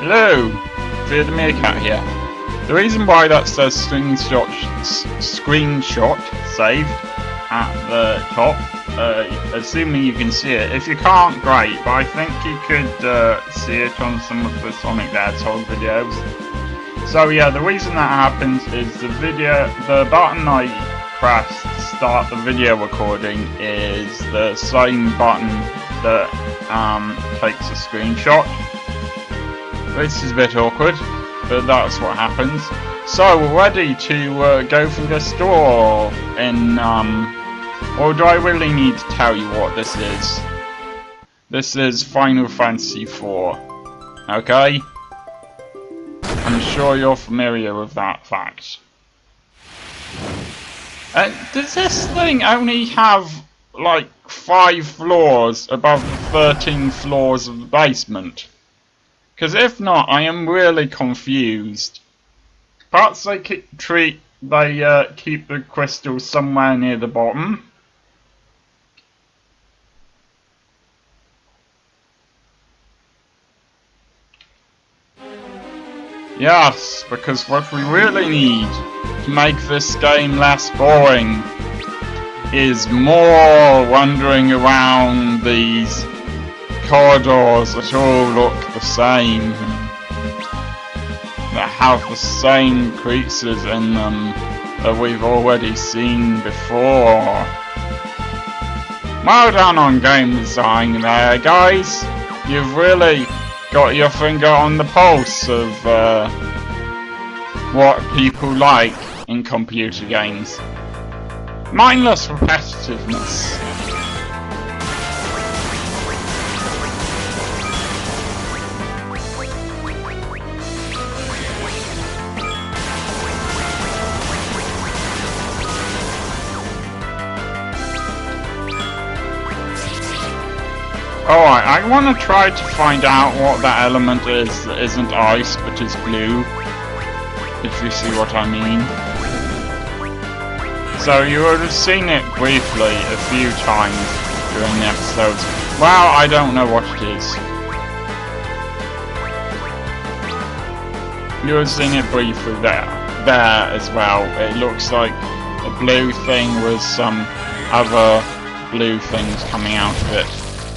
Hello, Fear the Meerkat here. The reason why that says screenshot saved at the top, assuming you can see it. If you can't, great, but I think you could see it on some of the Sonic the Hedgehog videos. So yeah, the reason that happens is the button I press to start the video recording is the same button that takes a screenshot. This is a bit awkward, but that's what happens. So we're ready to go through the store in, or do I really need to tell you what this is? This is Final Fantasy IV, okay? I'm sure you're familiar with that fact. Does this thing only have, like, 5 floors above the 13 floors of the basement? Because if not, I am really confused. Perhaps they keep the crystals somewhere near the bottom. Yes, because what we really need to make this game less boring is more wandering around these corridors that all look the same, that have the same creatures in them that we've already seen before. Well done on game design there, guys. You've really got your finger on the pulse of what people like in computer games. Mindless repetitiveness. Alright, I want to try to find out what that element is that isn't ice but is blue, if you see what I mean. So you would have seen it briefly a few times during the episodes. Well, I don't know what it is. You would have seen it briefly there as well. It looks like a blue thing with some other blue things coming out of it.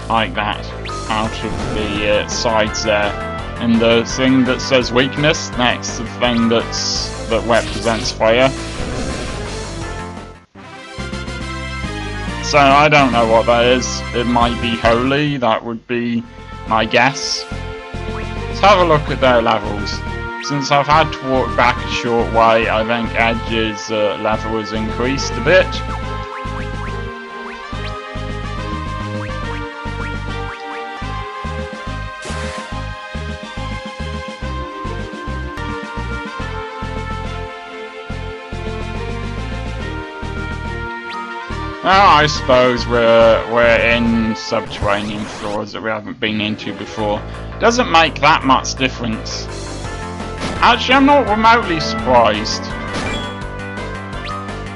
Like that, out of the sides there, and the thing that says weakness next to the thing that represents fire. So I don't know what that is. It might be holy, that would be my guess. Let's have a look at their levels. Since I've had to walk back a short way, I think Edge's level has increased a bit. Well, I suppose we're in subterranean floors that we haven't been into before. Doesn't make that much difference. Actually, I'm not remotely surprised.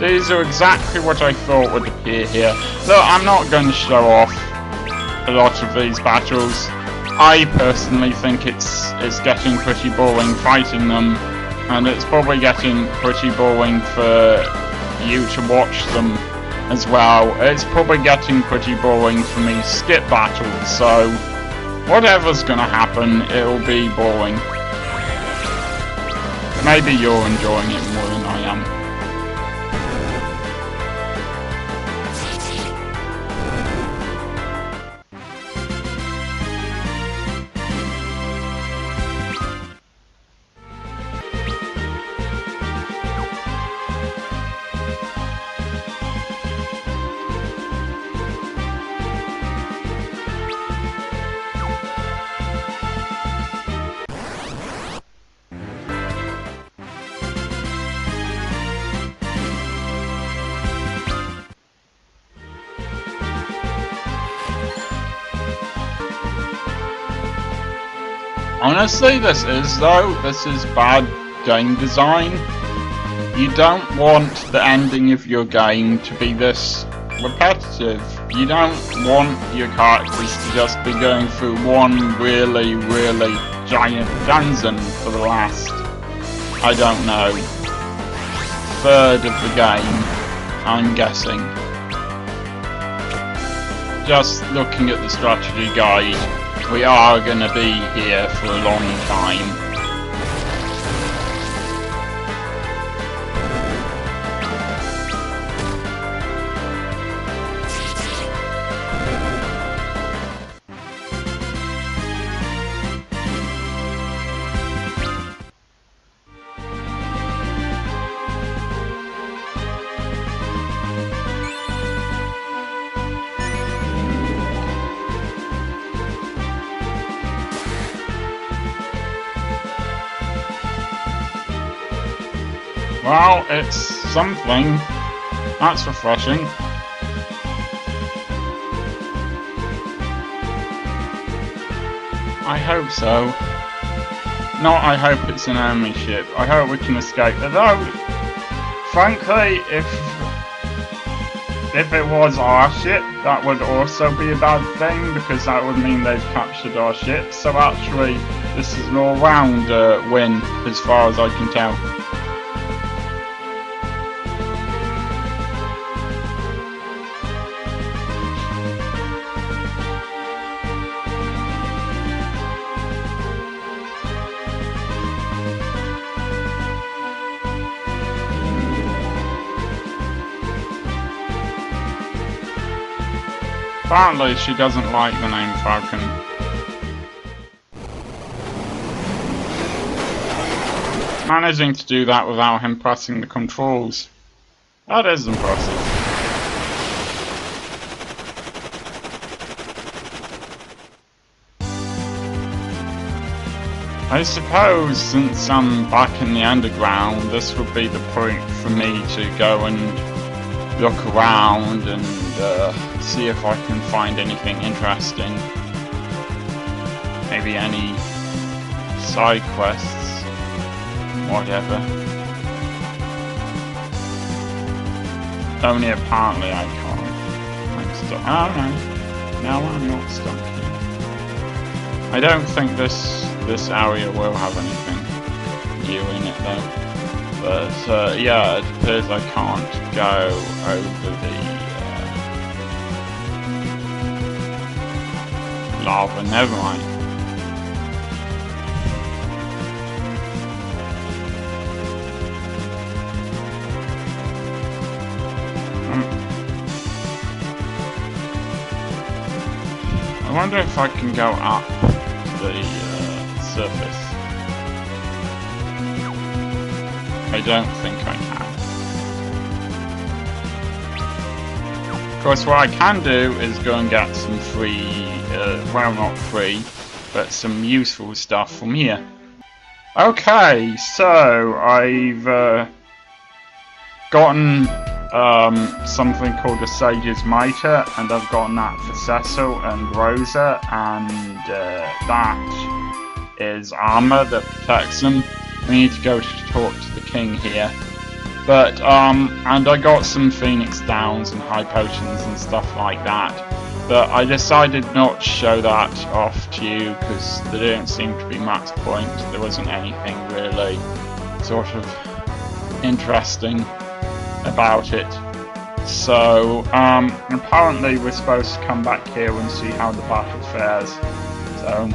These are exactly what I thought would appear here. Look, I'm not going to show off a lot of these battles. I personally think it's getting pretty boring fighting them, and it's probably getting pretty boring for you to watch them as well. It's probably getting pretty boring for me to skip battles, so whatever's gonna happen, it'll be boring. Maybe you're enjoying it more than I am. Honestly, this is bad game design. You don't want the ending of your game to be this repetitive. You don't want your characters to just be going through one really giant dungeon for the last, I don't know, third of the game, I'm guessing. Just looking at the strategy guide, we are going to be here for a long time. Well, it's something. That's refreshing. I hope so. Not I hope it's an enemy ship. I hope we can escape. Although, frankly, if it was our ship, that would also be a bad thing, because that would mean they've captured our ship. So actually, this is an all-round win, as far as I can tell. Apparently she doesn't like the name Falcon. Managing to do that without him pressing the controls. That is impressive. I suppose since I'm back in the underground, this would be the point for me to go and look around and see if I can find anything interesting. Maybe any side quests, whatever. Only apparently I can't. I'm stuck. Oh no, I'm not stuck here. I don't think this area will have anything new in it though. But yeah, it appears I can't go over the lava, never mind. I wonder if I can go up to the surface. I don't think I can. Of course, what I can do is go and get some free, well, not free, but some useful stuff from here. Okay, so I've gotten something called the Sage's Mitre, and I've gotten that for Cecil and Rosa, and that is armor that protects them. We need to go to talk to the king here. But, and I got some Phoenix Downs and high potions and stuff like that. But I decided not to show that off to you because there didn't seem to be much point. There wasn't anything really sort of interesting about it. So, apparently we're supposed to come back here and see how the battle fares. So,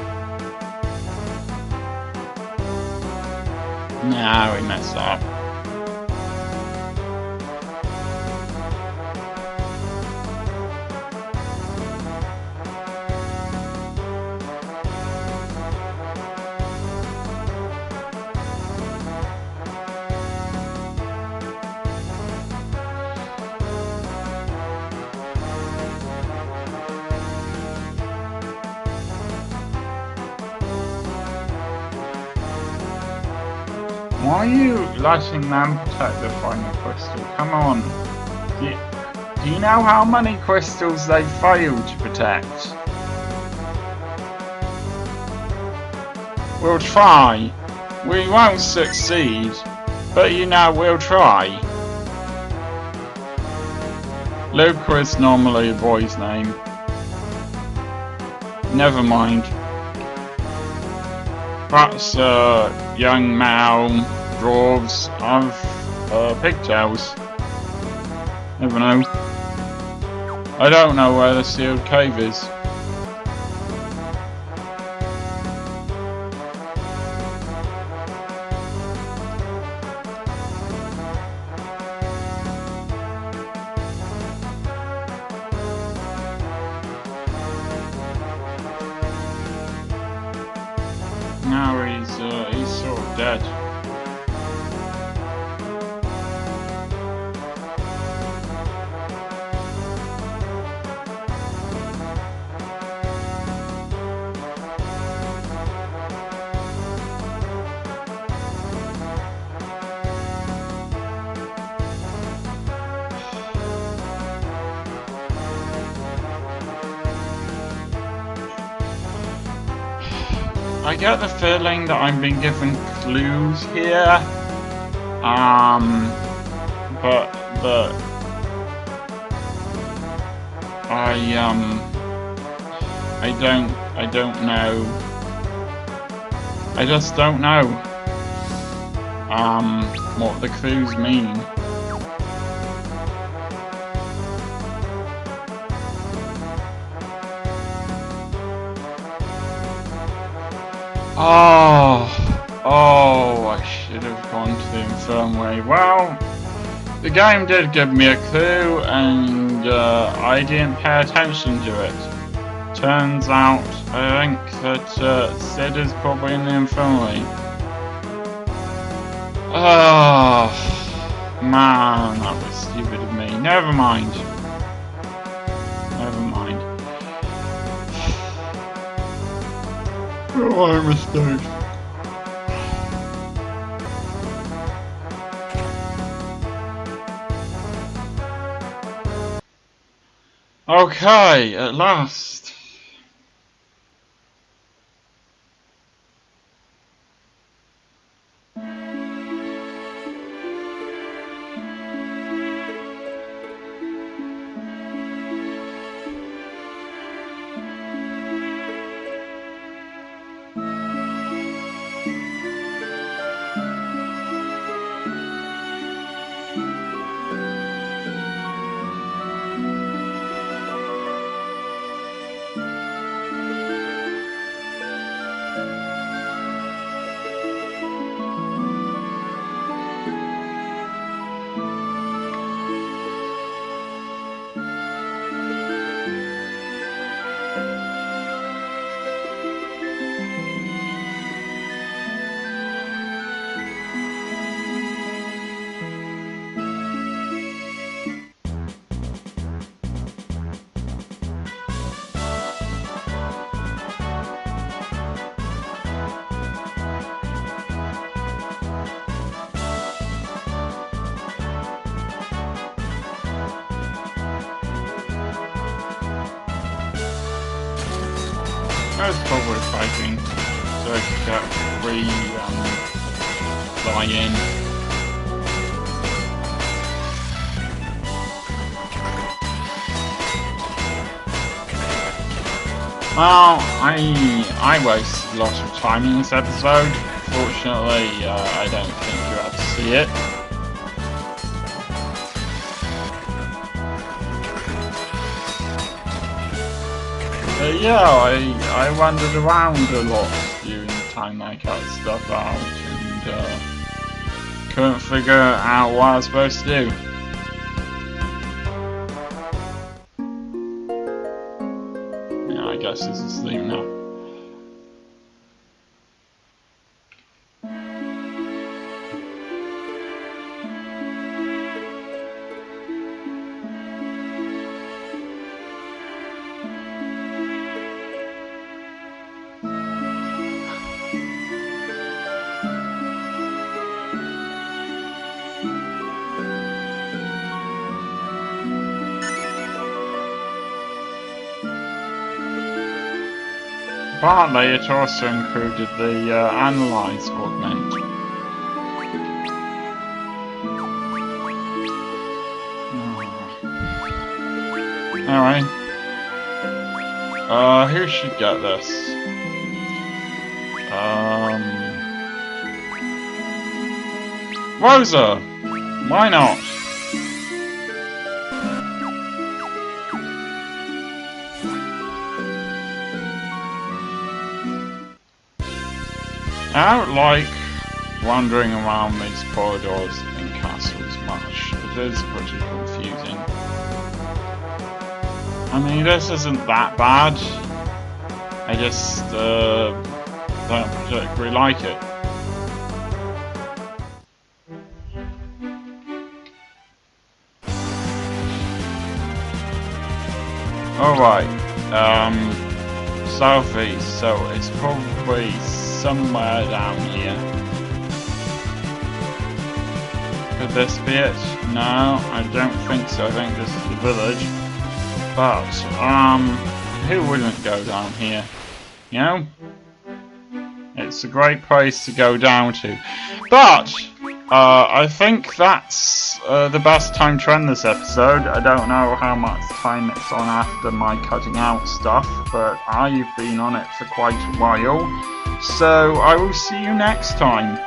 nah, we messed up. Why are you letting them protect the final crystal? Come on. Do you know how many crystals they failed to protect? We'll try. We won't succeed, but you know, we'll try. Luca is normally a boy's name. Never mind. Perhaps young male dwarves have pigtails. Never know. I don't know where the sealed cave is. Now he's sort of dead. I get the feeling that I'm being given clues here, but I don't know. I just don't know, what the clues mean. Oh, I should have gone to the infirmary. Well, the game did give me a clue, and I didn't pay attention to it. Turns out, I think that Sid is probably in the infirmary. Oh, man, that was stupid of me. Never mind. Never mind. Oh, I mistake. Okay, at last. I was probably fighting so I could get free fly in. Well, I wasted a lot of time in this episode. Fortunately, I don't think you had to see it. But yeah, I wandered around a lot during the time I cut stuff out and couldn't figure out what I was supposed to do. Yeah, I guess he's asleep now. Partly, it also included the analyze augment. Anyway, who should get this? Rosa! Why not? I don't like wandering around these corridors in castles much. It is pretty confusing. I mean, this isn't that bad. I just don't particularly like it. Alright, southeast, so it's probably somewhere down here. Could this be it? No, I don't think so. I think this is the village. But, who wouldn't go down here? You know? It's a great place to go down to. But, I think that's the best time to end this episode. I don't know how much time it's on after my cutting out stuff, but I've been on it for quite a while. So, I will see you next time.